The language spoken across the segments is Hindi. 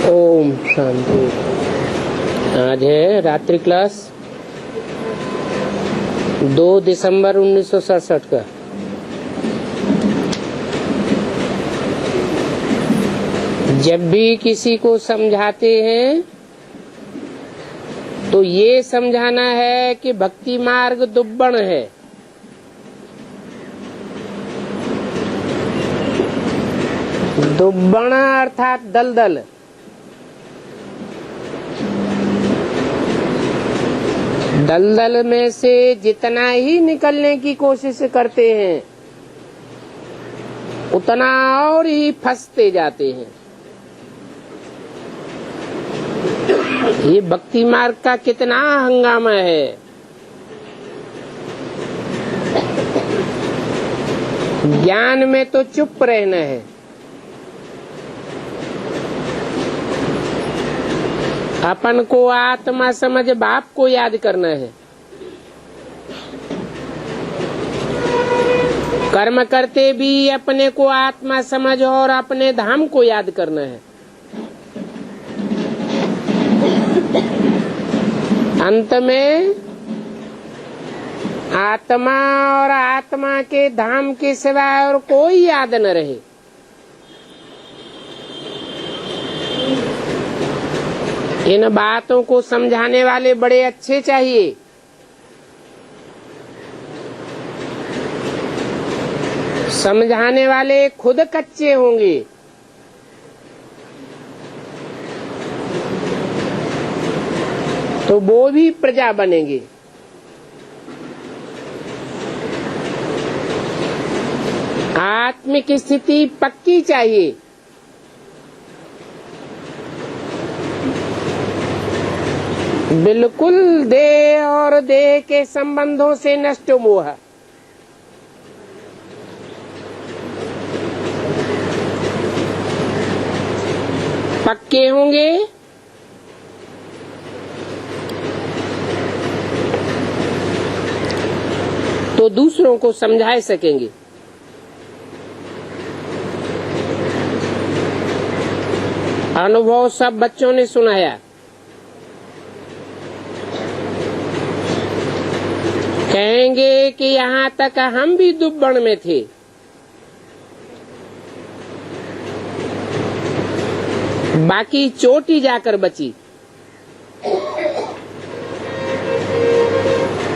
ओम शांति। आज है रात्रि क्लास 2 दिसंबर 1967 का। जब भी किसी को समझाते हैं तो ये समझाना है कि भक्ति मार्ग दुब्बण है। दुब्बण अर्थात दलदल। दलदल में से जितना ही निकलने की कोशिश करते हैं उतना और ही फंसते जाते हैं। ये भक्ति मार्ग का कितना हंगामा है। ज्ञान में तो चुप रहना है, अपन को आत्मा समझ बाप को याद करना है। कर्म करते भी अपने को आत्मा समझ और अपने धाम को याद करना है। अंत में आत्मा और आत्मा के धाम के सिवाय और कोई याद न रहे। इन बातों को समझाने वाले बड़े अच्छे चाहिए। समझाने वाले खुद कच्चे होंगे। तो वो भी प्रजा बनेंगे। आत्मिक स्थिति पक्की चाहिए। बिल्कुल देह और देह के संबंधों से नष्ट मोह। पक्के होंगे तो दूसरों को समझा सकेंगे। अनुभव सब बच्चों ने सुनाया। कहेंगे कि यहाँ तक हम भी दुब्बण में थे। बाकी चोटी जाकर बची।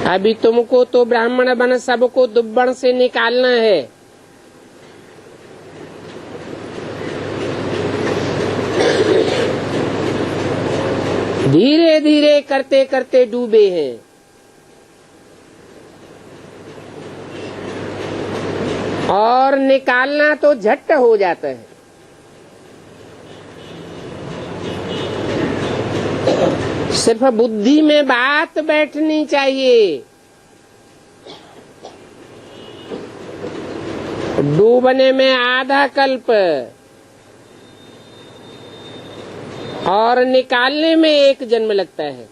अभी तुमको तो ब्राह्मण बन सबको दुब्बण से निकालना है। धीरे धीरे करते करते डूबे हैं। और निकालना तो झट हो जाता है। सिर्फ बुद्धि में बात बैठनी चाहिए। डूबने में आधा कल्प और निकालने में 1 जन्म लगता है।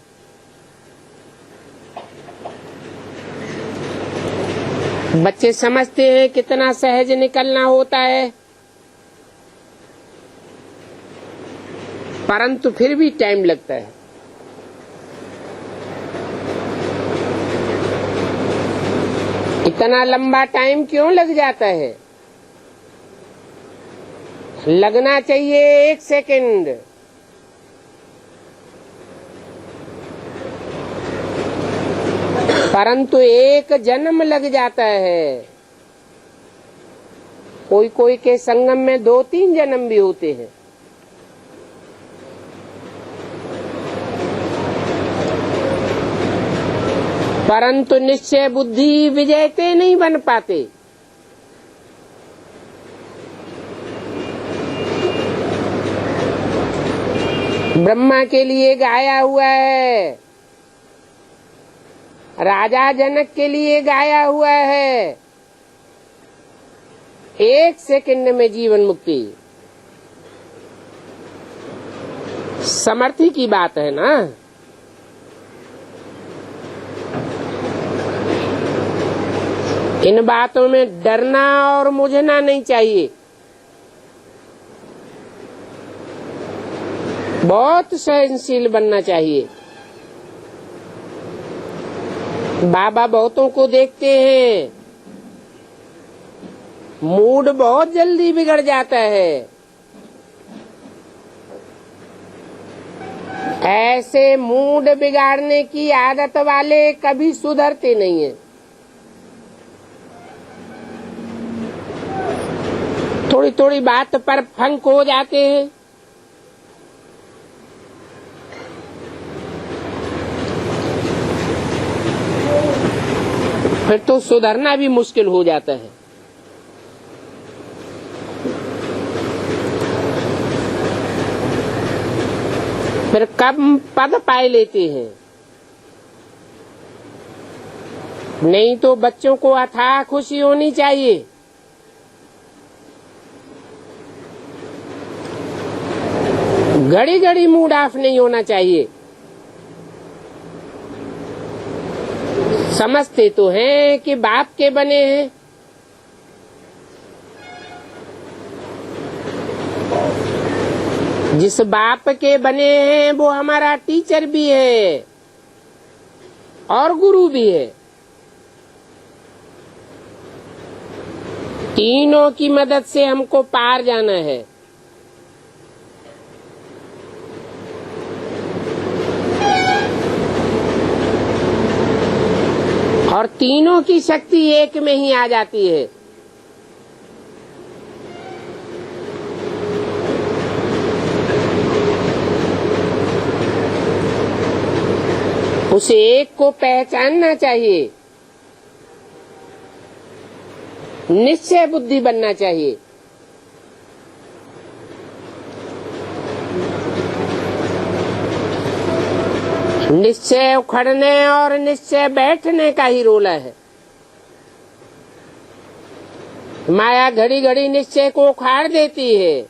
बच्चे समझते हैं कितना सहज निकलना होता है, परंतु फिर भी टाइम लगता है। इतना लंबा टाइम क्यों लग जाता है? लगना चाहिए 1 सेकंड। परंतु 1 जन्म लग जाता है। कोई कोई के संगम में 2-3 जन्म भी होते हैं। परंतु निश्चय बुद्धि विजेते नहीं बन पाते। ब्रह्मा के लिए गाया हुआ है, राजा जनक के लिए गाया हुआ है। 1 सेकंड में जीवन मुक्ति। समर्थी की बात है ना। इन बातों में डरना और मुझना नहीं चाहिए। बहुत सहनशील बनना चाहिए। बाबा बहुतों को देखते हैं, मूड बहुत जल्दी बिगड़ जाता है। ऐसे मूड बिगाड़ने की आदत वाले कभी सुधरते नहीं हैं। थोड़ी थोड़ी बात पर फंक हो जाते हैं। फिर तो सुधरना भी मुश्किल हो जाता है। फिर कम पद पाए लेते हैं। नहीं तो बच्चों को अथाह खुशी होनी चाहिए। घड़ी घड़ी मूड ऑफ नहीं होना चाहिए। समझते तो हैं कि बाप के बने हैं, जिस बाप के बने हैं वो हमारा टीचर भी है और गुरु भी है। तीनों की मदद से हमको पार जाना है। और तीनों की शक्ति एक में ही आ जाती है। उसे एक को पहचानना चाहिए, निश्चय बुद्धि बनना चाहिए। निश्चय उखड़ने और निश्चय बैठने का ही रोल है। माया घड़ी घड़ी निश्चय को उखाड़ देती है।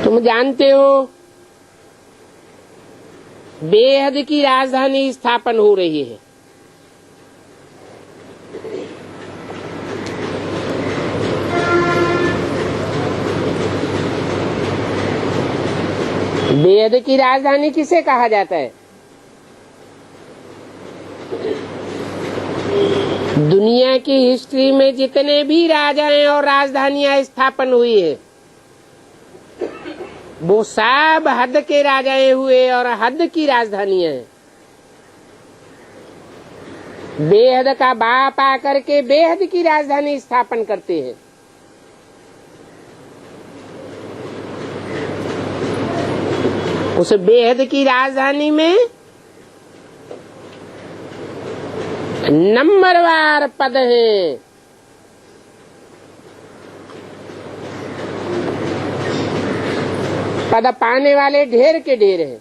तुम जानते हो बेहद की राजधानी स्थापन हो रही है। बेहद की राजधानी किसे कहा जाता है? दुनिया की हिस्ट्री में जितने भी राजाएं और राजधानियां स्थापन हुई है वो सब हद के राजाएं हुए और हद की राजधानियां हैं। बेहद का बाप आकर के बेहद की राजधानी स्थापन करते हैं। उस बेहद की राजधानी में नंबरवार पद हैं। पद पाने वाले ढेर के ढेर हैं।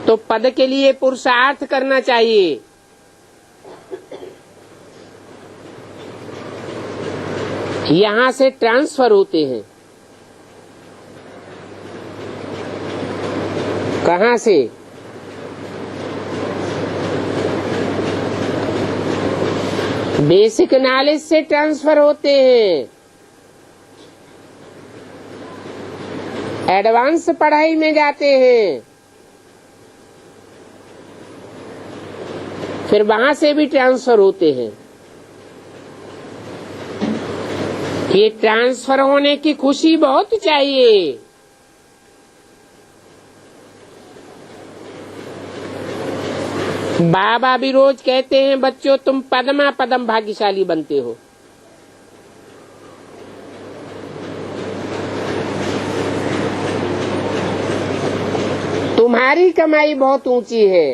तो पद के लिए पुरुषार्थ करना चाहिए। यहां से ट्रांसफर होते हैं। कहां से? बेसिक नॉलेज से ट्रांसफर होते हैं। एडवांस पढ़ाई में जाते हैं, फिर वहां से भी ट्रांसफर होते हैं। ये ट्रांसफर होने की खुशी बहुत चाहिए। बाबा भी रोज कहते हैं बच्चों तुम पदमा पदम भाग्यशाली बनते हो। तुम्हारी कमाई बहुत ऊंची है।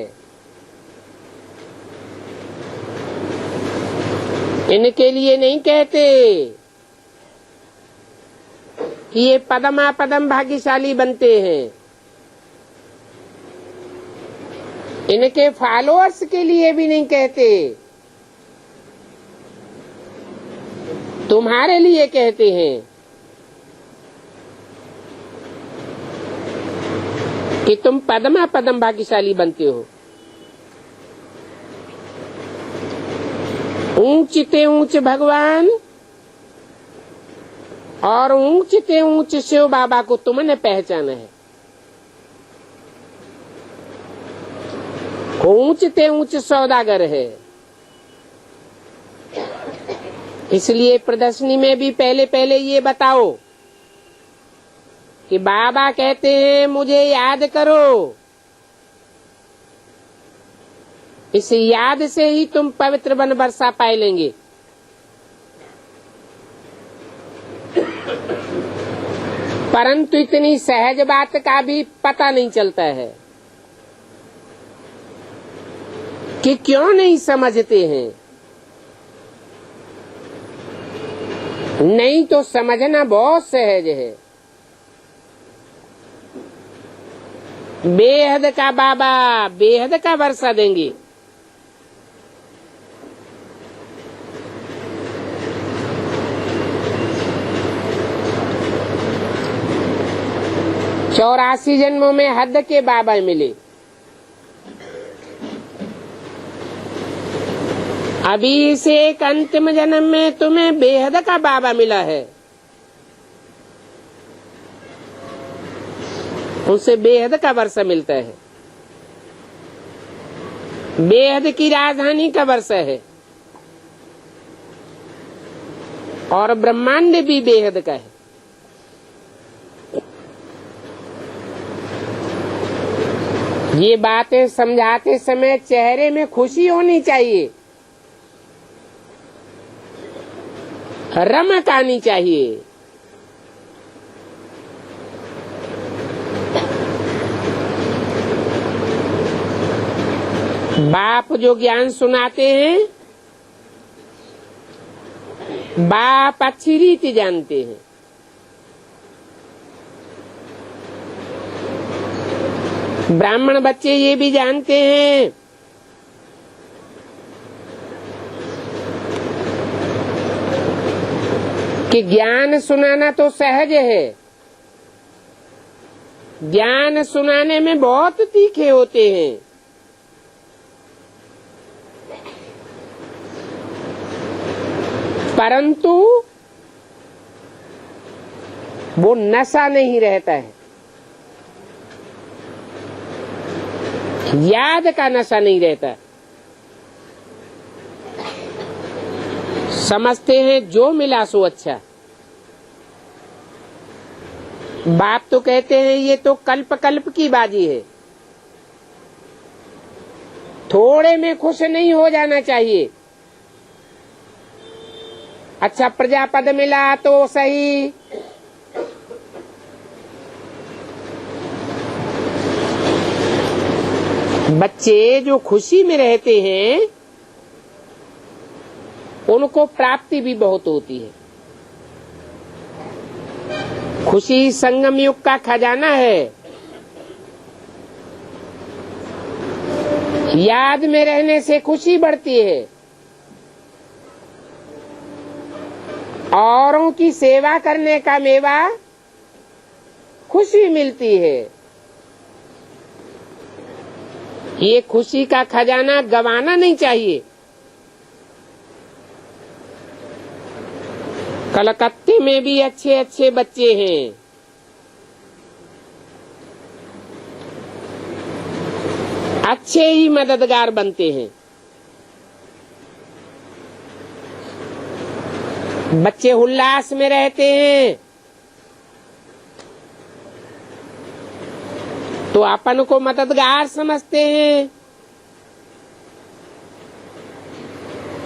इनके लिए नहीं कहते कि ये पदमा पदम भाग्यशाली बनते हैं। इनके फॉलोअर्स के लिए भी नहीं कहते, तुम्हारे लिए कहते हैं कि तुम पदमा पदम भाग्यशाली बनते हो। ऊंचते ऊंच भगवान और ऊंचते ऊंच शिव बाबा को तुमने पहचाना है। ऊंचते ऊंच सौदागर है। इसलिए प्रदर्शनी में भी पहले पहले ये बताओ कि बाबा कहते हैं मुझे याद करो। इस याद से ही तुम पवित्र वन वर्षा पाए लेंगे। परंतु इतनी सहज बात का भी पता नहीं चलता है कि क्यों नहीं समझते हैं। नहीं तो समझना बहुत सहज है। बेहद का बाबा बेहद का वर्षा देंगे। चौरासी जन्मों में हद के बाबा मिले। अभी से एक अंतिम जन्म में तुम्हें बेहद का बाबा मिला है। उनसे बेहद का वर्षा मिलता है। बेहद की राजधानी का वर्षा है और ब्रह्मांड भी बेहद का है। ये बातें समझाते समय चेहरे में खुशी होनी चाहिए, रमक आनी चाहिए। बाप जो ज्ञान सुनाते हैं, बाप अच्छी रीति जानते हैं। ब्राह्मण बच्चे ये भी जानते हैं कि ज्ञान सुनाना तो सहज है। ज्ञान सुनाने में बहुत तीखे होते हैं। परंतु वो नशा नहीं रहता है। याद का नशा नहीं रहता। समझते हैं जो मिला सो अच्छा। बाप तो कहते हैं ये तो कल्प कल्प की बाजी है। थोड़े में खुश नहीं हो जाना चाहिए। अच्छा प्रजापद मिला तो सही, बच्चे जो खुशी में रहते हैं उनको प्राप्ति भी बहुत होती है। खुशी संगम युग का खजाना है। याद में रहने से खुशी बढ़ती है। औरों की सेवा करने का मेवा खुशी मिलती है। ये खुशी का खजाना गंवाना नहीं चाहिए। कलकत्ते में भी अच्छे अच्छे बच्चे हैं। अच्छे ही मददगार बनते हैं। बच्चे उल्लास में रहते हैं तो अपन को मददगार समझते हैं।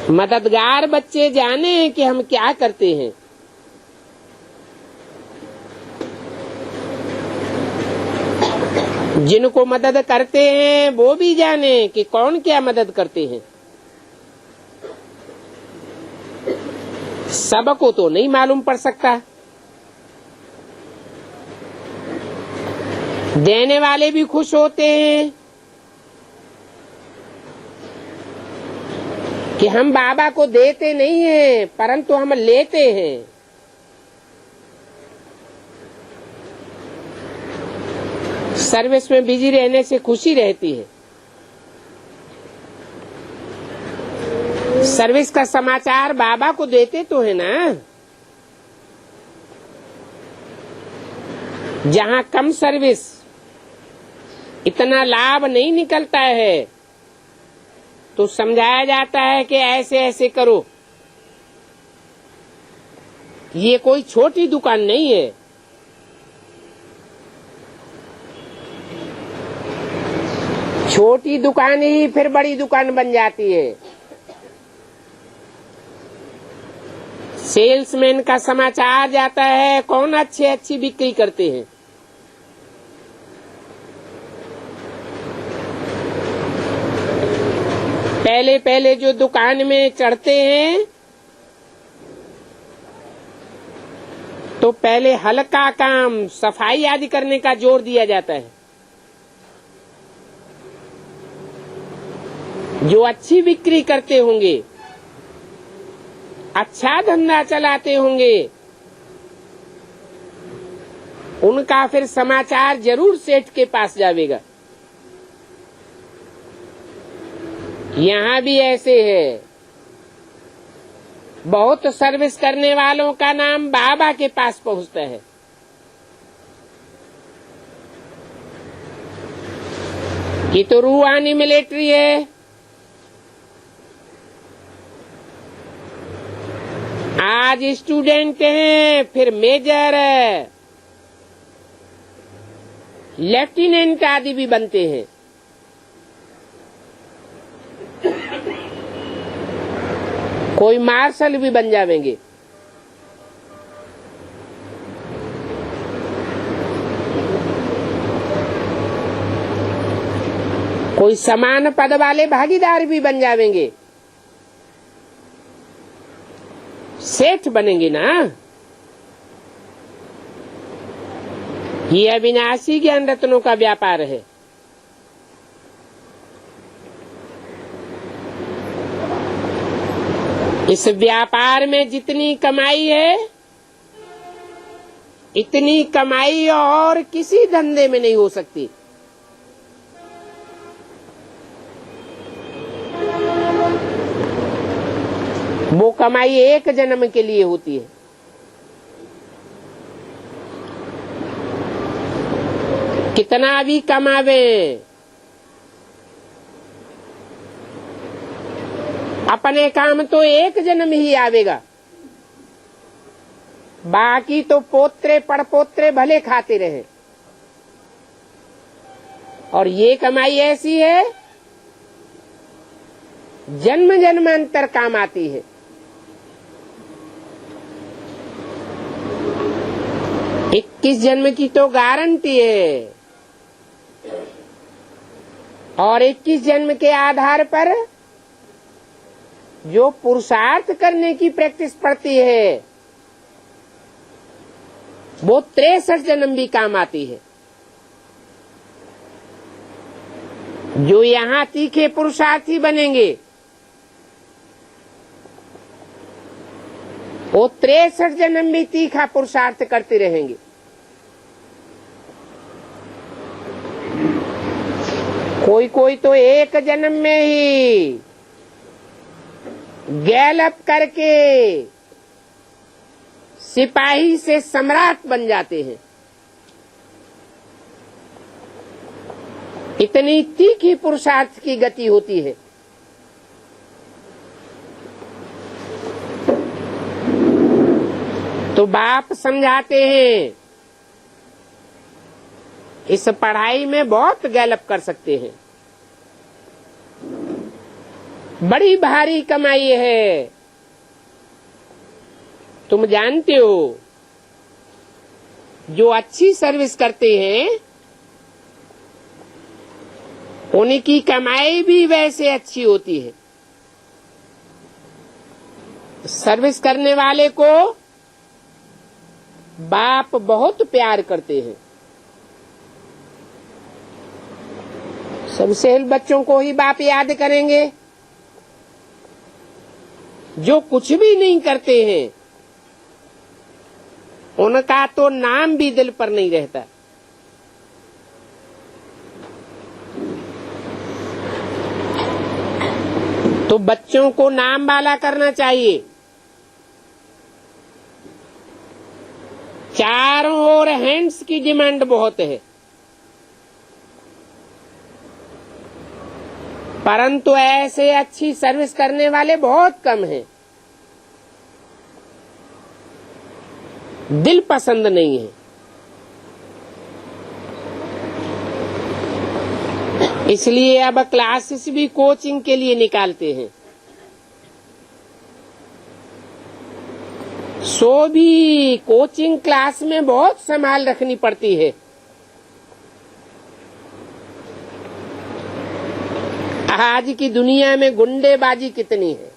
मददगार बच्चे जाने कि हम क्या करते हैं। जिनको मदद करते हैं वो भी जाने कि कौन क्या मदद करते हैं। सबको तो नहीं मालूम पड़ सकता। देने वाले भी खुश होते हैं कि हम बाबा को देते नहीं हैं परंतु हम लेते हैं। सर्विस में बिजी रहने से खुशी रहती है। सर्विस का समाचार बाबा को देते तो है ना। जहाँ कम सर्विस इतना लाभ नहीं निकलता है तो समझाया जाता है कि ऐसे ऐसे करो। ये कोई छोटी दुकान नहीं है। छोटी दुकान ही फिर बड़ी दुकान बन जाती है। सेल्समैन का समाचार जाता है, कौन अच्छी बिक्री करते हैं। पहले पहले जो दुकान में चढ़ते हैं तो पहले हल्का काम सफाई आदि करने का जोर दिया जाता है। जो अच्छी बिक्री करते होंगे, अच्छा धंधा चलाते होंगे, उनका फिर समाचार जरूर सेठ के पास जाएगा। यहाँ भी ऐसे है, बहुत सर्विस करने वालों का नाम बाबा के पास पहुँचता है। ये तो रूहानी मिलिट्री है। आज स्टूडेंट हैं, फिर मेजर, लेफ्टिनेंट आदि भी बनते हैं। कोई मार्शल भी बन जाएंगे। कोई समान पद वाले भागीदार भी बन जाएंगे। सेठ बनेंगे ना। ये अविनाशी ज्ञान रत्नों का व्यापार है। इस व्यापार में जितनी कमाई है, इतनी कमाई और किसी धंधे में नहीं हो सकती। वो कमाई एक जन्म के लिए होती है। कितना भी कमावे, अपने काम तो एक जन्म ही आवेगा। बाकी तो पोत्रे पड़पोत्रे भले खाते रहे। और ये कमाई ऐसी है, जन्म जन्मांतर काम आती है। इक्कीस जन्म की तो गारंटी है। और 21 जन्म के आधार पर जो पुरुषार्थ करने की प्रैक्टिस पड़ती है, वो 63 जन्म भी काम आती है। जो यहाँ तीखे पुरुषार्थी बनेंगे, वो 63 जन्म भी तीखा पुरुषार्थ करते रहेंगे। कोई कोई तो एक जन्म में ही गैलअप करके सिपाही से सम्राट बन जाते हैं। इतनी तीखी पुरुषार्थ की गति होती है। तो बाप समझाते हैं, इस पढ़ाई में बहुत गैलअप कर सकते हैं। बड़ी भारी कमाई है। तुम जानते हो, जो अच्छी सर्विस करते हैं उनकी कमाई भी वैसे अच्छी होती है। सर्विस करने वाले को बाप बहुत प्यार करते हैं। सबसे बच्चों को ही बाप याद करेंगे। जो कुछ भी नहीं करते हैं उनका तो नाम भी दिल पर नहीं रहता। तो बच्चों को नाम वाला करना चाहिए। चारों ओर हैंड्स की डिमांड बहुत है, परंतु ऐसे अच्छी सर्विस करने वाले बहुत कम हैं। दिल पसंद नहीं है, इसलिए अब क्लासेस भी कोचिंग के लिए निकालते हैं। सो भी कोचिंग क्लास में बहुत संभाल रखनी पड़ती है। आज की दुनिया में गुंडेबाजी कितनी है।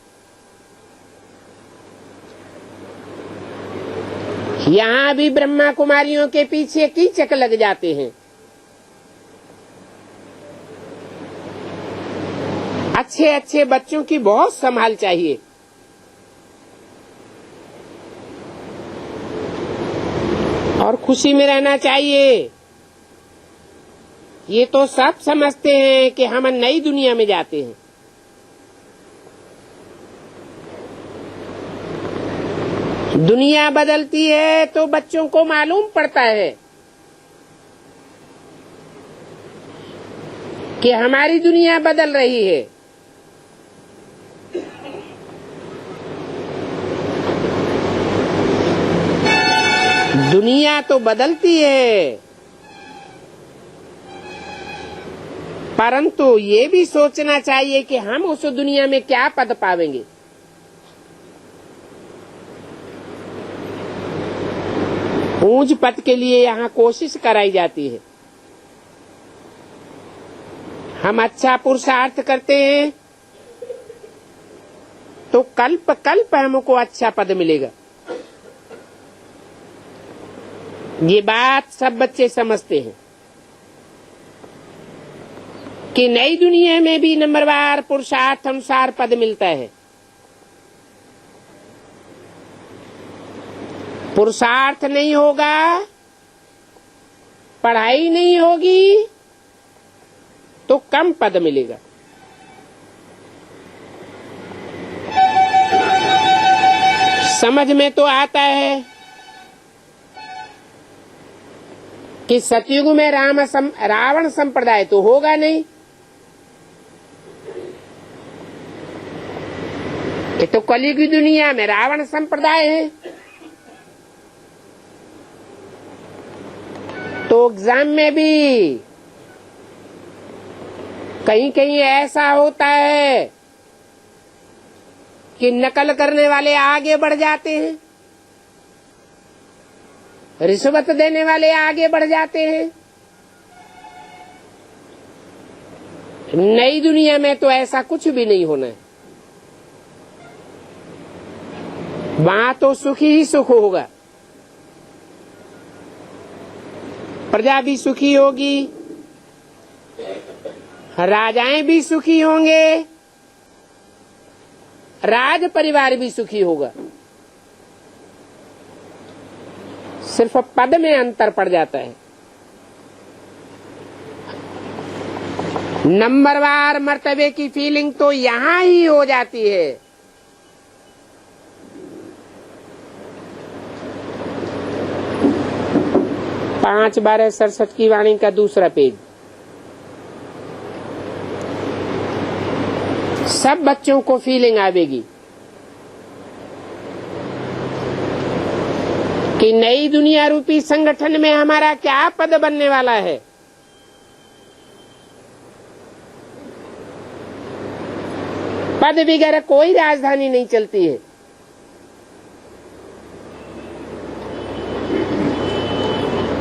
यहाँ भी ब्रह्मा कुमारियों के पीछे कीचक लग जाते हैं। अच्छे अच्छे बच्चों की बहुत संभाल चाहिए। और खुशी में रहना चाहिए। ये तो सब समझते हैं कि हम नई दुनिया में जाते हैं। दुनिया बदलती है तो बच्चों को मालूम पड़ता है कि हमारी दुनिया बदल रही है। दुनिया तो बदलती है, परंतु ये भी सोचना चाहिए कि हम उस दुनिया में क्या पद पावेंगे। ऊंच पद के लिए यहाँ कोशिश कराई जाती है। हम अच्छा पुरुषार्थ करते हैं तो कल्प कल्प हमको अच्छा पद मिलेगा। ये बात सब बच्चे समझते हैं कि नई दुनिया में भी नंबरवार पुरुषार्थ अनुसार पद मिलता है। पुरुषार्थ नहीं होगा, पढ़ाई नहीं होगी तो कम पद मिलेगा। समझ में तो आता है कि सतयुग में रावण संप्रदाय तो होगा नहीं। ये तो कलयुग की दुनिया में रावण संप्रदाय है। तो एग्जाम में भी कहीं कहीं ऐसा होता है कि नकल करने वाले आगे बढ़ जाते हैं, रिश्वत देने वाले आगे बढ़ जाते हैं। नई दुनिया में तो ऐसा कुछ भी नहीं होना है। वहां तो सुखी ही सुख होगा, प्रजा भी सुखी होगी, राजाएं भी सुखी होंगे, राज परिवार भी सुखी होगा। सिर्फ पद में अंतर पड़ जाता है। नंबरवार मर्तबे की फीलिंग तो यहाँ ही हो जाती है। पांच 12 सरस्वती की वाणी का दूसरा पेज। सब बच्चों को फीलिंग आवेगी कि नई दुनिया रूपी संगठन में हमारा क्या पद बनने वाला है। पद वगैरह कोई राजधानी नहीं चलती है।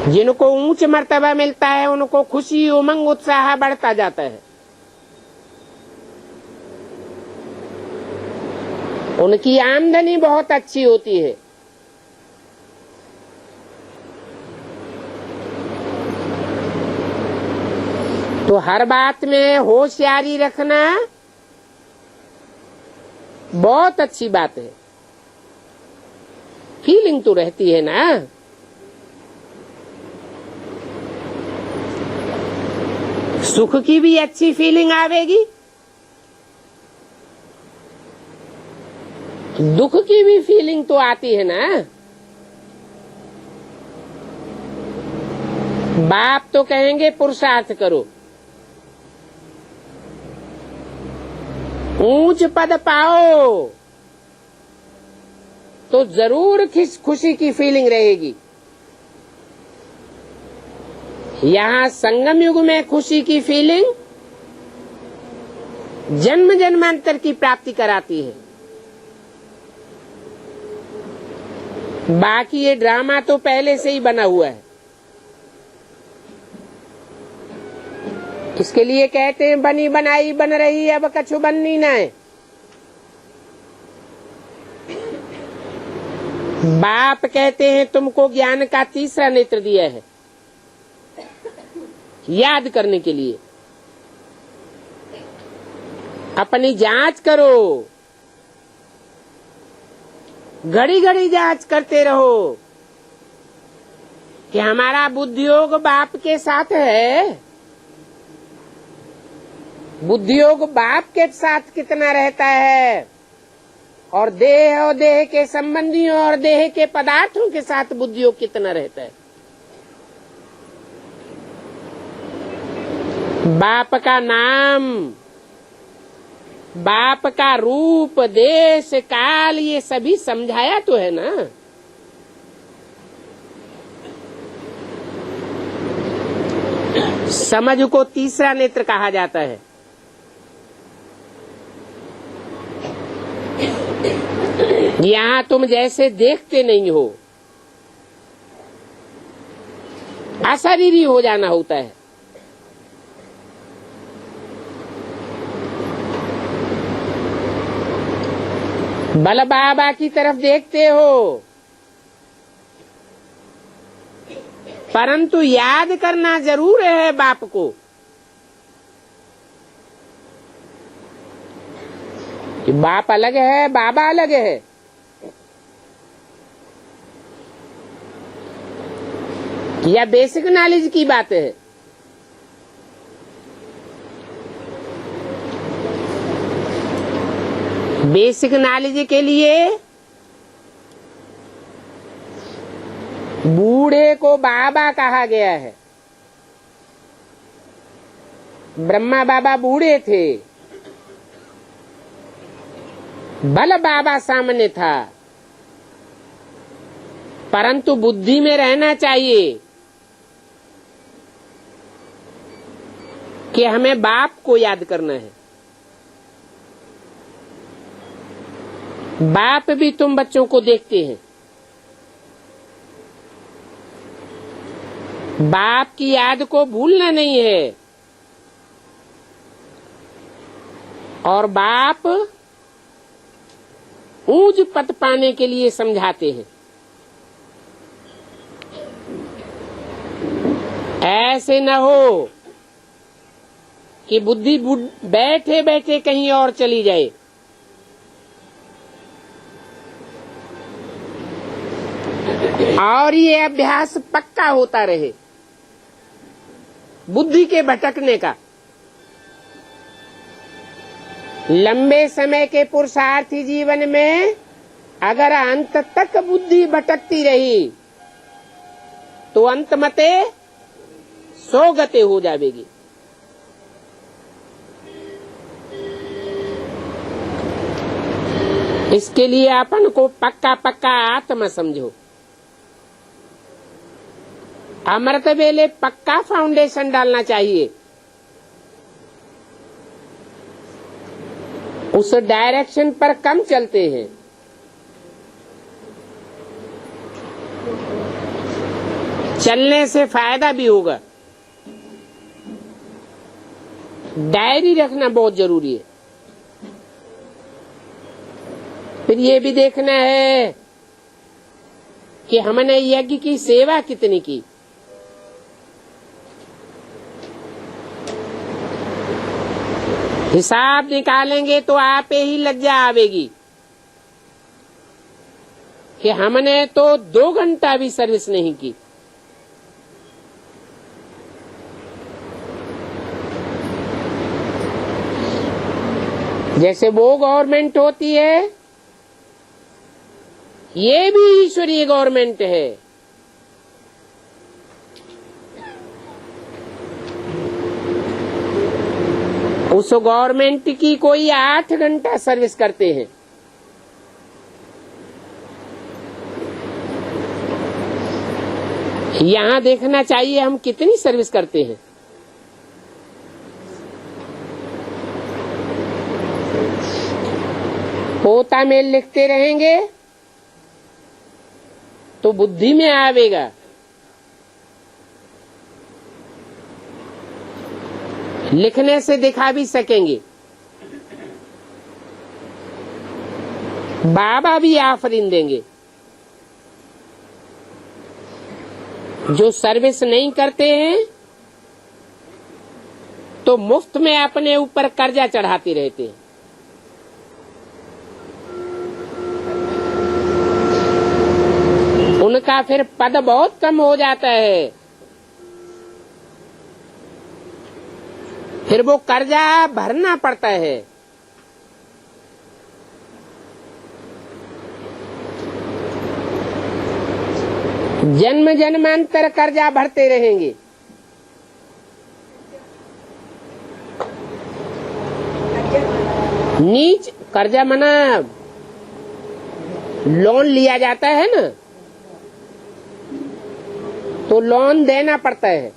जिनको ऊंच मर्तबा मिलता है उनको खुशी उमंग उत्साह बढ़ता जाता है। उनकी आमदनी बहुत अच्छी होती है। तो हर बात में होशियारी रखना बहुत अच्छी बात है। फीलिंग तो रहती है ना। सुख की भी अच्छी फीलिंग आवेगी दुख की भी फीलिंग तो आती है ना। बाप तो कहेंगे पुरुषार्थ करो, ऊंच पद पाओ, तो जरूर खुशी की फीलिंग रहेगी। यहाँ संगम युग में खुशी की फीलिंग जन्म जन्मांतर की प्राप्ति कराती है। बाकी ये ड्रामा तो पहले से ही बना हुआ है। इसके लिए कहते हैं बनी बनाई बन रही, अब कछु बननी न है। बाप कहते हैं तुमको ज्ञान का तीसरा नेत्र दिया है याद करने के लिए। अपनी जांच करो, घड़ी घड़ी जांच करते रहो कि हमारा बुद्धियोग बाप के साथ है, बुद्धियोग बाप के साथ कितना रहता है, और देह के संबंधियों और देह के पदार्थों के साथ बुद्धियोग कितना रहता है। बाप का नाम, बाप का रूप, देश, काल, ये सभी समझाया तो है ना। समझ को तीसरा नेत्र कहा जाता है। यहाँ तुम जैसे देखते नहीं हो, अशरीरी हो जाना होता है। बल बाबा की तरफ देखते हो, परंतु याद करना जरूर है बाप को कि बाप अलग है, बाबा अलग है। यह बेसिक नॉलेज की बात है। बेसिक नॉलेज के लिए बूढ़े को बाबा कहा गया है। ब्रह्मा बाबा बूढ़े थे, बल बाबा सामने था, परंतु बुद्धि में रहना चाहिए कि हमें बाप को याद करना है। बाप भी तुम बच्चों को देखते हैं, बाप की याद को भूलना नहीं है। और बाप ऊंच पद पाने के लिए समझाते हैं। ऐसे न हो कि बुद्धि बैठे बैठे कहीं और चली जाए। और ये अभ्यास पक्का होता रहे बुद्धि के भटकने का। लंबे समय के पुरुषार्थी जीवन में अगर अंत तक बुद्धि भटकती रही तो अंत मते सो गते हो जाएगी। इसके लिए अपन को पक्का पक्का आत्मा समझो। अमृत वेले पक्का फाउंडेशन डालना चाहिए। उस डायरेक्शन पर कम चलते हैं। चलने से फायदा भी होगा। डायरी रखना बहुत जरूरी है। फिर ये भी देखना है कि हमने यज्ञ की सेवा कितनी की। हिसाब निकालेंगे तो आप ही लज्जा आवेगी कि हमने तो 2 घंटा भी सर्विस नहीं की। जैसे वो गवर्नमेंट होती है ये भी ईश्वरीय गवर्नमेंट है। उस गवर्नमेंट की कोई 8 घंटा सर्विस करते हैं। यहां देखना चाहिए हम कितनी सर्विस करते हैं। पोता में लिखते रहेंगे तो बुद्धि में आवेगा। लिखने से दिखा भी सकेंगे। बाबा भी आफरीन देंगे। जो सर्विस नहीं करते हैं तो मुफ्त में अपने ऊपर कर्जा चढ़ाते रहते हैं। उनका फिर पद बहुत कम हो जाता है। फिर वो कर्जा भरना पड़ता है। जन्म जन्मांतर कर्जा भरते रहेंगे। नीच कर्जा मना लोन लिया जाता है ना, तो लोन देना पड़ता है।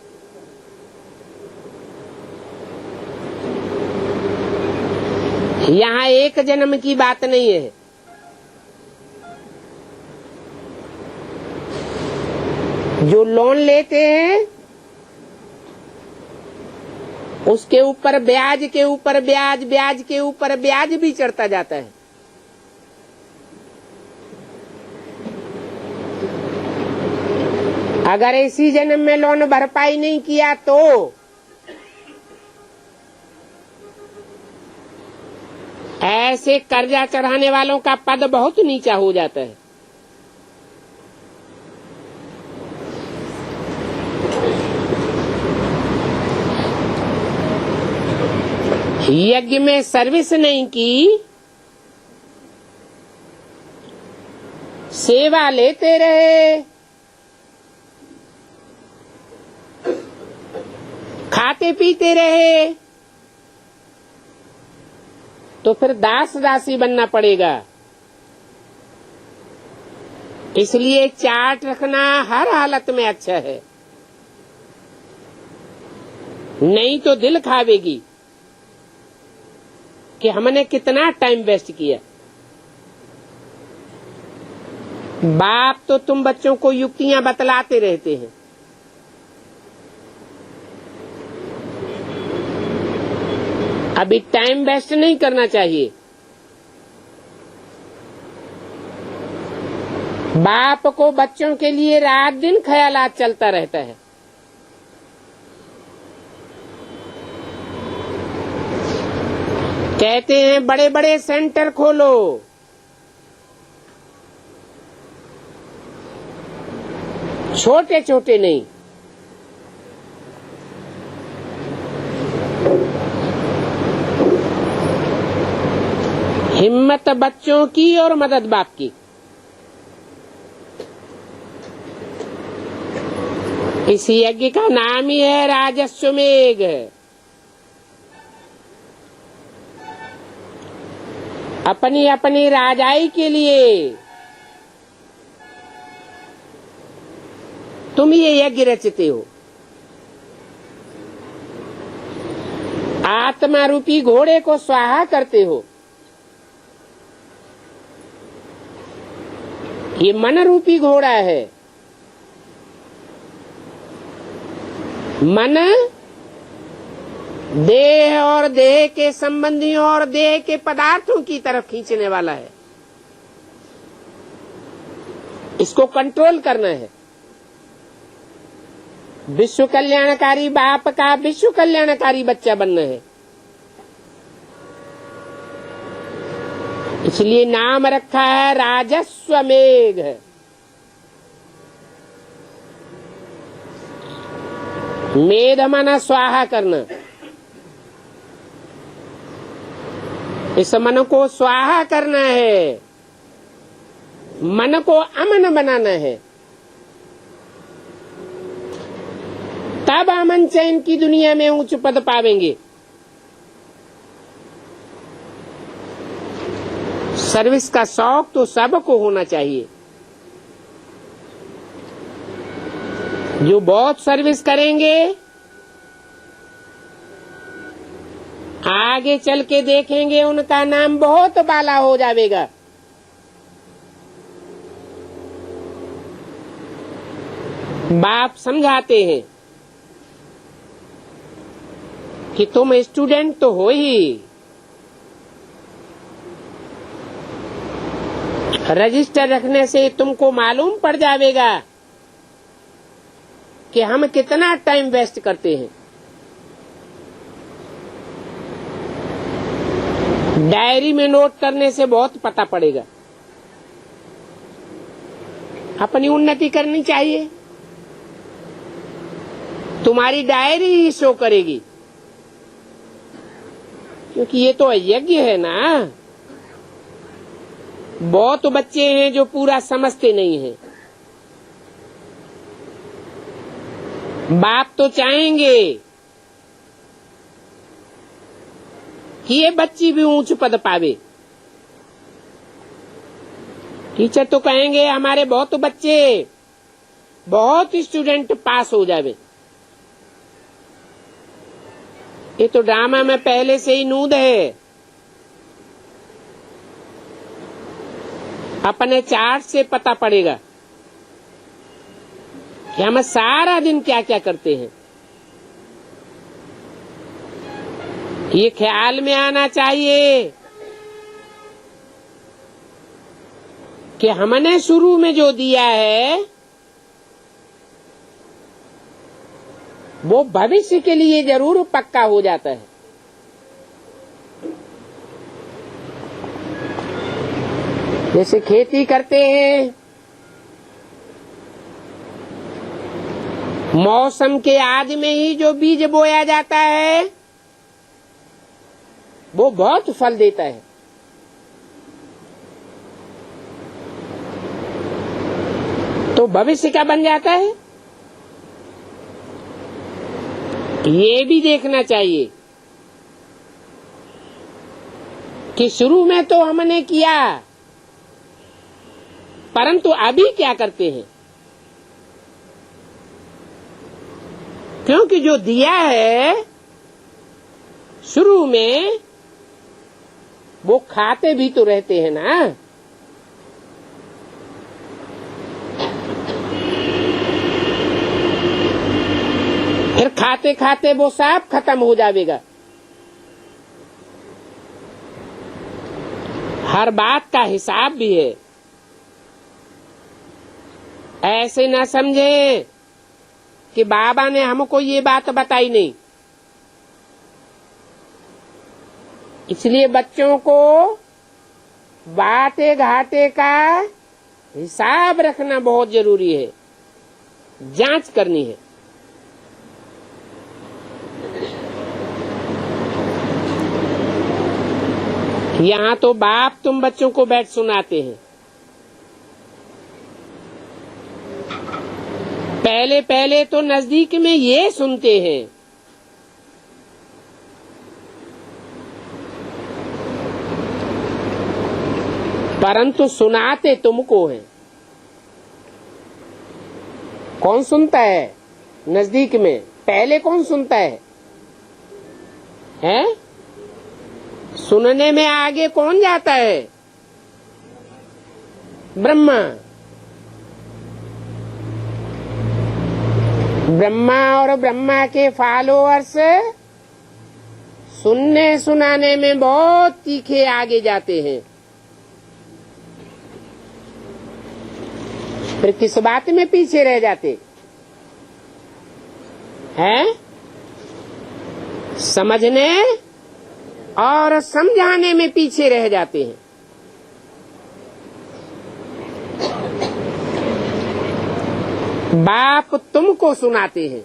यहाँ एक जन्म की बात नहीं है। जो लोन लेते हैं उसके ऊपर ब्याज के ऊपर ब्याज, ब्याज के ऊपर ब्याज भी चढ़ता जाता है। अगर इसी जन्म में लोन भरपाई नहीं किया तो ऐसे कर्जा चढ़ाने वालों का पद बहुत नीचा हो जाता है। यज्ञ में सर्विस नहीं की, सेवा लेते रहे, खाते पीते रहे, तो फिर दास दासी बनना पड़ेगा। इसलिए चार्ट रखना हर हालत में अच्छा है, नहीं तो दिल खावेगी कि हमने कितना टाइम वेस्ट किया। बाप तो तुम बच्चों को युक्तियां बतलाते रहते हैं, अभी टाइम वेस्ट नहीं करना चाहिए। बाप को बच्चों के लिए रात दिन ख्यालात चलता रहता है। कहते हैं बड़े बड़े सेंटर खोलो, छोटे छोटे नहीं। हिम्मत बच्चों की और मदद बाप की। इस यज्ञ का नाम ही है राजस्वमेघ। अपनी अपनी राजाई के लिए तुम ये यज्ञ रचते हो। आत्मा रूपी घोड़े को स्वाहा करते हो। ये मन रूपी घोड़ा है। मन देह और देह के संबंधियों और देह के पदार्थों की तरफ खींचने वाला है। इसको कंट्रोल करना है। विश्व कल्याणकारी बाप का विश्व कल्याणकारी बच्चा बनना है। इसलिए नाम रखा है राजस्वमेघ। मेध माना स्वाहा करना। इस मन को स्वाहा करना है। मन को अमन बनाना है, तब अमन चैन की दुनिया में उच्च पद पावेंगे। सर्विस का शौक तो सबको होना चाहिए। जो बहुत सर्विस करेंगे आगे चल के देखेंगे उनका नाम बहुत बाला हो जाएगा। बाप समझाते हैं कि तुम स्टूडेंट तो हो ही, रजिस्टर रखने से तुमको मालूम पड़ जाएगा कि हम कितना टाइम वेस्ट करते हैं। डायरी में नोट करने से बहुत पता पड़ेगा। अपनी उन्नति करनी चाहिए, तुम्हारी डायरी ही शो करेगी, क्योंकि ये तो यज्ञ है ना। बहुत बच्चे हैं जो पूरा समझते नहीं हैं। बाप तो चाहेंगे कि ये बच्ची भी ऊंच पद पावे। टीचर तो कहेंगे हमारे बहुत बच्चे, बहुत स्टूडेंट पास हो जावे। ये तो ड्रामा में पहले से ही नूद है। अपने चार्ट से पता पड़ेगा कि हम सारा दिन क्या क्या करते हैं। ये ख्याल में आना चाहिए कि हमने शुरू में जो दिया है वो भविष्य के लिए जरूर पक्का हो जाता है। जैसे खेती करते हैं, मौसम के आदि में ही जो बीज बोया जाता है वो बहुत फल देता है। तो भविष्य क्या बन जाता है, ये भी देखना चाहिए कि शुरू में तो हमने किया, परंतु अभी क्या करते हैं। क्योंकि जो दिया है शुरू में वो खाते भी तो रहते हैं ना। फिर खाते खाते वो सब खत्म हो जाएगा। हर बात का हिसाब भी है। ऐसे न समझे कि बाबा ने हमको ये बात बताई नहीं। इसलिए बच्चों को बाटे घाटे का हिसाब रखना बहुत जरूरी है, जांच करनी है। यहाँ तो बाप तुम बच्चों को बैठ सुनाते हैं। पहले पहले तो नजदीक में ये सुनते हैं, परंतु सुनाते तुमको है। कौन सुनता है नजदीक में? पहले कौन सुनता है? हैं? सुनने में आगे कौन जाता है? ब्रह्मा। ब्रह्मा और ब्रह्मा के फॉलोअर्स सुनने सुनाने में बहुत तीखे आगे जाते हैं। फिर किस बात में पीछे रह जाते हैं? समझने और समझाने में पीछे रह जाते हैं। बाप तुमको सुनाते हैं।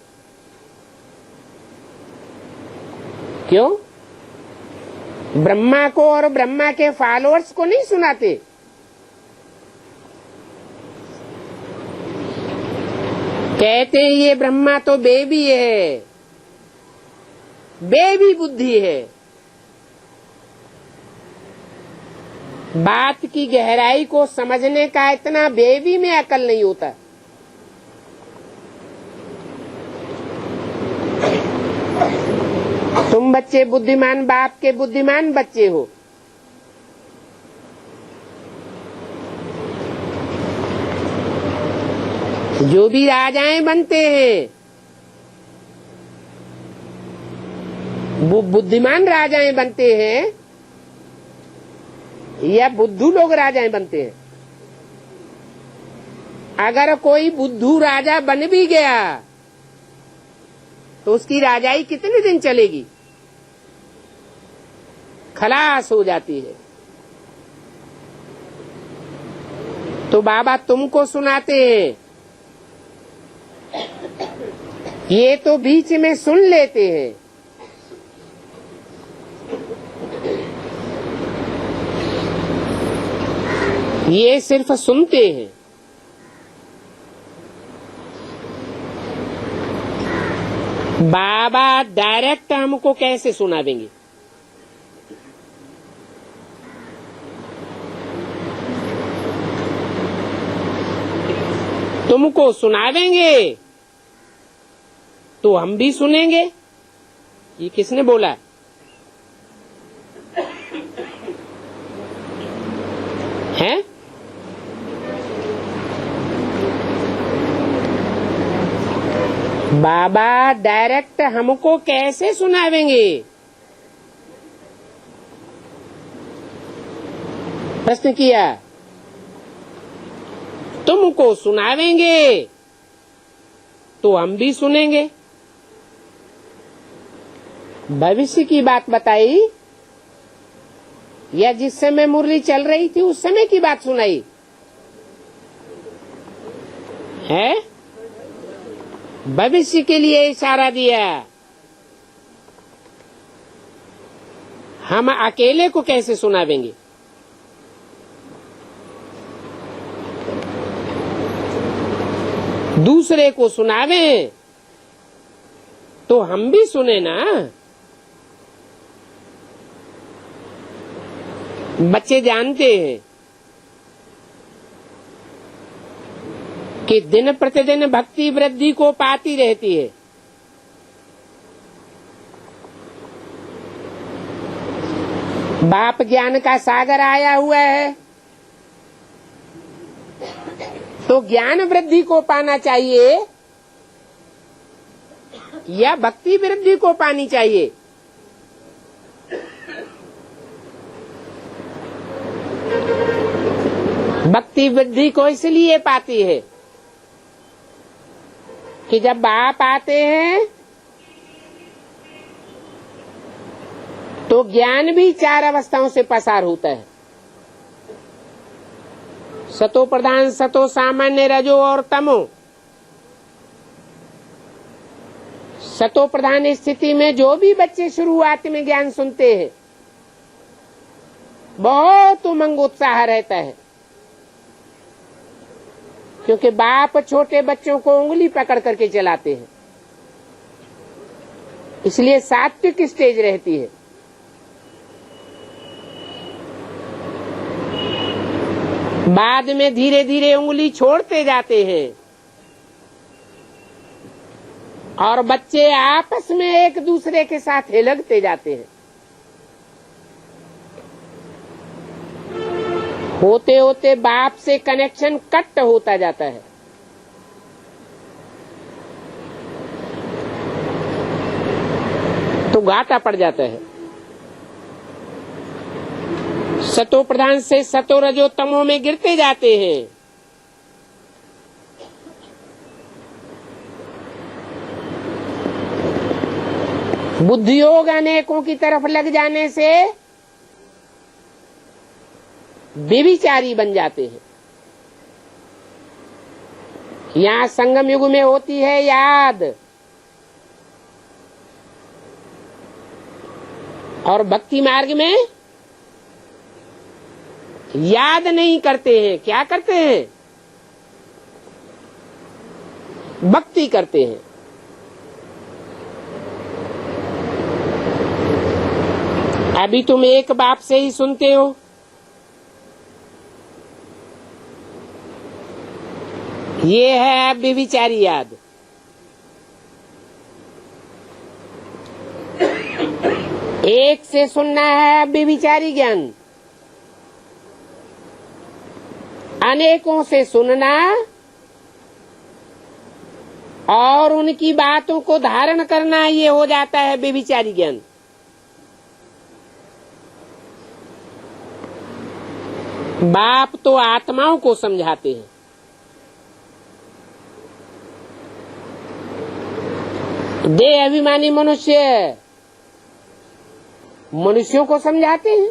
क्यों? ब्रह्मा को और ब्रह्मा के फॉलोअर्स को नहीं सुनाते। कहते हैं ये ब्रह्मा तो बेबी है, बेबी बुद्धि है। बात की गहराई को समझने का इतना बेबी में अकल नहीं होता। तुम बच्चे बुद्धिमान बाप के बुद्धिमान बच्चे हो। जो भी राजाएं बनते हैं वो बुद्धिमान राजाएं बनते हैं या बुद्धू लोग राजाएं बनते हैं? अगर कोई बुद्धू राजा बन भी गया तो उसकी राजाई कितने दिन चलेगी? खलास हो जाती है। तो बाबा तुमको सुनाते हैं, ये तो बीच में सुन लेते हैं। ये सिर्फ सुनते हैं। बाबा डायरेक्ट हमको कैसे सुनावेंगे? तुमको सुनावेंगे तो हम भी सुनेंगे। ये किसने बोला? है? बाबा डायरेक्ट हमको कैसे सुनावेंगे? प्रश्न किया। तुमको सुनावेंगे तो हम भी सुनेंगे। भविष्य की बात बताई या जिस समय मुरली चल रही थी उस समय की बात सुनाई है? भविष्य के लिए इशारा दिया। हम अकेले को कैसे सुनावेंगे? दूसरे को सुनावे तो हम भी सुने ना। बच्चे जानते हैं कि दिन प्रतिदिन भक्ति वृद्धि को पाती रहती है। बाप ज्ञान का सागर आया हुआ है तो ज्ञान वृद्धि को पाना चाहिए या भक्ति वृद्धि को पानी चाहिए? भक्ति वृद्धि को इसलिए पाती है कि जब बाप आते हैं तो ज्ञान भी 4 अवस्थाओं से पसार होता है। सतो प्रधान, सतो सामान्य, रजो और तमो। सतो प्रधान स्थिति में जो भी बच्चे शुरुआत में ज्ञान सुनते हैं बहुत उमंग उत्साह रहता है, क्योंकि बाप छोटे बच्चों को उंगली पकड़ करके चलाते हैं, इसलिए सात्विक स्टेज रहती है। बाद में धीरे धीरे उंगली छोड़ते जाते हैं और बच्चे आपस में एक दूसरे के साथ हिलकते जाते हैं। होते होते बाप से कनेक्शन कट होता जाता है। तो घाटा पड़ जाता है। सतो प्रधान से सतो रजो तमो में गिरते जाते हैं। बुद्धि योग अनेकों की तरफ लग जाने से व्यभिचारी बन जाते हैं। यहाँ संगम युग में होती है याद, और भक्ति मार्ग में याद नहीं करते हैं। क्या करते हैं? भक्ति करते हैं। अभी तुम एक बाप से ही सुनते हो, ये है व्यभिचारी याद। एक से सुनना है व्यभिचारी ज्ञान, अनेकों से सुनना और उनकी बातों को धारण करना, ये हो जाता है व्यभिचारी ज्ञान। बाप तो आत्माओं को समझाते हैं, देह अभिमानी मनुष्य मनुष्यों को समझाते हैं।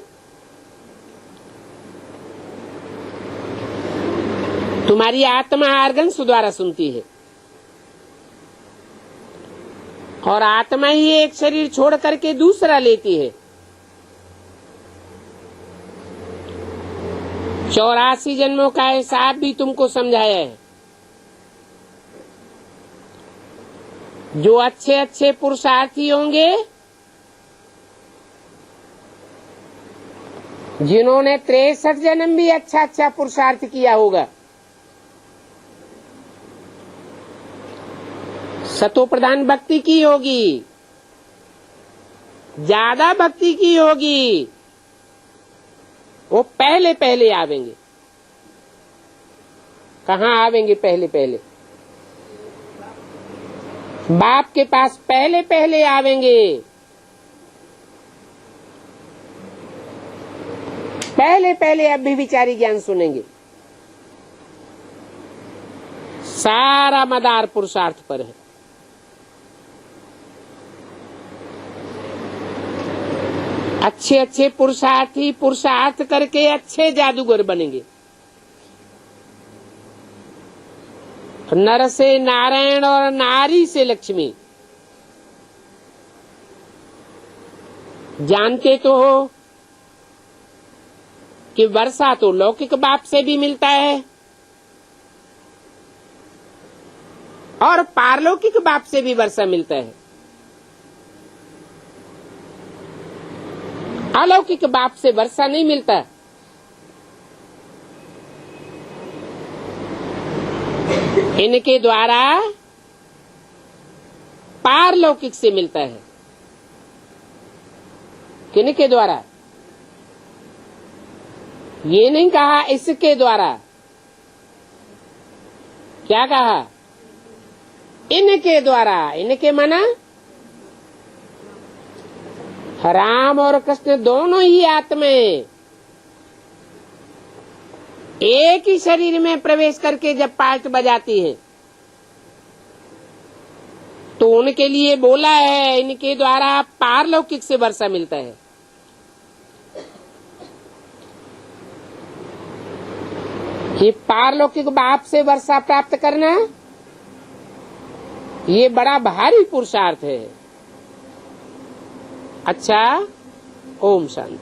तुम्हारी आत्मा आर्गन्स द्वारा सुनती है और आत्मा ही एक शरीर छोड़ करके दूसरा लेती है। 84 जन्मों का हिसाब भी तुमको समझाया है। जो अच्छे अच्छे पुरुषार्थी होंगे, जिन्होंने 63 जन्म भी अच्छा अच्छा पुरुषार्थ किया होगा, सतो प्रधान भक्ति की होगी, ज्यादा भक्ति की होगी, वो पहले पहले आवेंगे। कहाँ आवेंगे पहले पहले? बाप के पास पहले पहले आवेंगे। पहले पहले अव्यभिचारी ज्ञान सुनेंगे। सारा मदार पुरुषार्थ पर है। अच्छे अच्छे पुरुषार्थी पुरुषार्थ करके अच्छे जादूगर बनेंगे। नर से नारायण और नारी से लक्ष्मी। जानते तो हो कि वर्षा तो लौकिक बाप से भी मिलता है और पारलौकिक बाप से भी वर्षा मिलता है। अलौकिक बाप से वर्षा नहीं मिलता। इनके द्वारा पारलौकिक से मिलता है। किनके द्वारा? ये नहीं कहा इसके द्वारा, क्या कहा? इनके द्वारा। इनके माना राम और कृष्ण दोनों ही आत्माएं एक ही शरीर में प्रवेश करके जब पार्ट बजाती है तो उनके लिए बोला है, इनके द्वारा पारलौकिक से वर्षा मिलता है। ये पारलौकिक बाप से वर्षा प्राप्त करना, ये बड़ा भारी पुरुषार्थ है। अच्छा, ओम शांति।